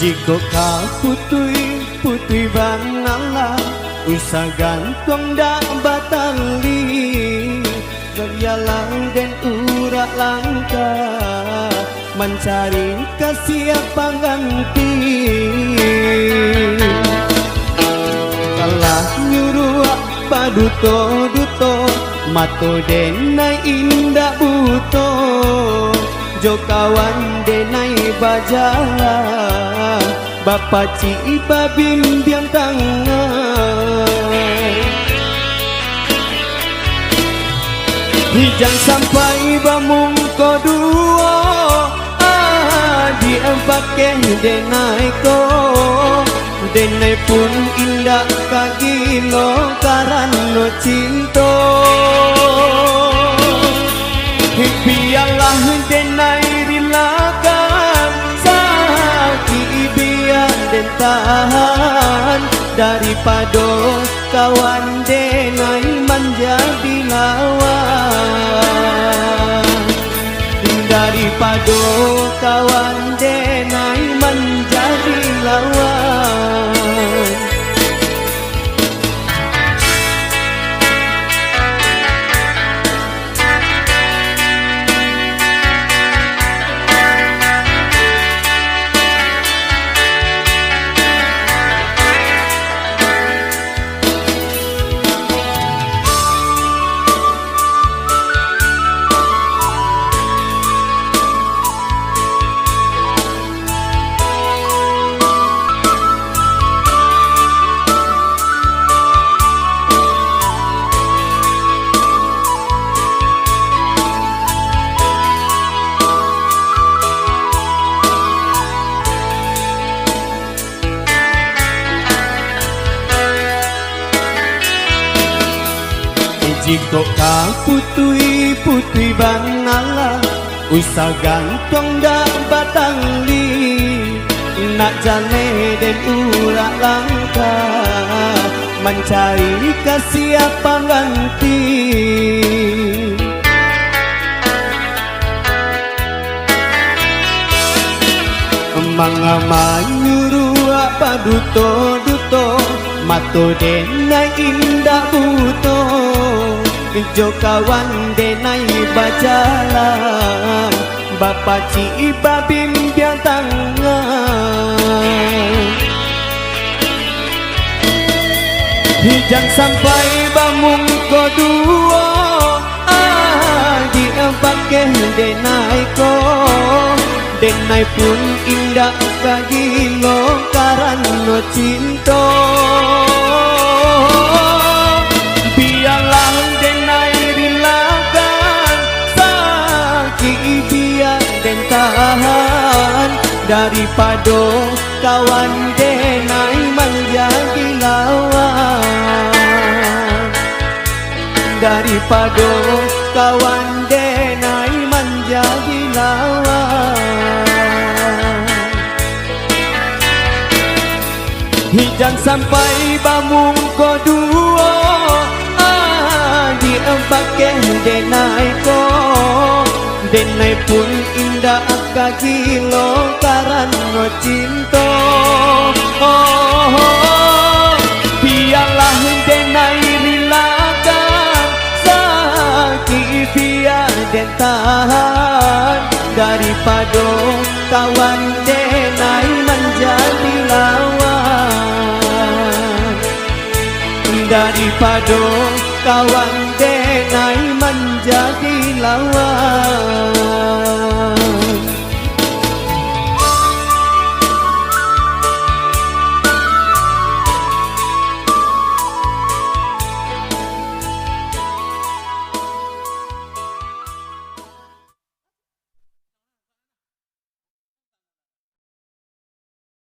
Jika kau putui bangalah, usah gantung dak batali. Berjalan dan urak langkah, mencari kasih pengganti. Kalah nyuruh paduto-duto, mato denai indah buto. Jo kawan denai bajalan, bapa ci babim biang tangan. Hijang sampai bamung kedua, dia pakai denai ko. Denai pun indah kagilo karena cinta. Biarlah denai rilakan, sakit biar den tahan. Daripada kawan denai menjadi lawan, daripada kawan denai menjadi lawan. Jika kau putui bangalah, usah gantung dak batangli. Nak jane dan urak langkah, mencari kasih pengganti. Mangama nyuruh apa duto-duto, mato denai indah buto. Jo kawan denai bajalan, bapa ci babim biang tangan. Hijang sampai bamung kedua, dia pakai denai ko. Denai pun indah kagilo karena cinta. Biarlah denai rilakan, sakit biar den tahan. Daripada kawan denai menjadi lawan, daripada kawan denai menjadi lawan. Hijang sampai bamung kedua, dia pakai denai ko. Denai pun indah kagilo karena cinta. Biarlah denai rilakan, sakit biar den tahan. Daripada kawan denai menjadi lawan, daripada kawan denai menjadi lawan.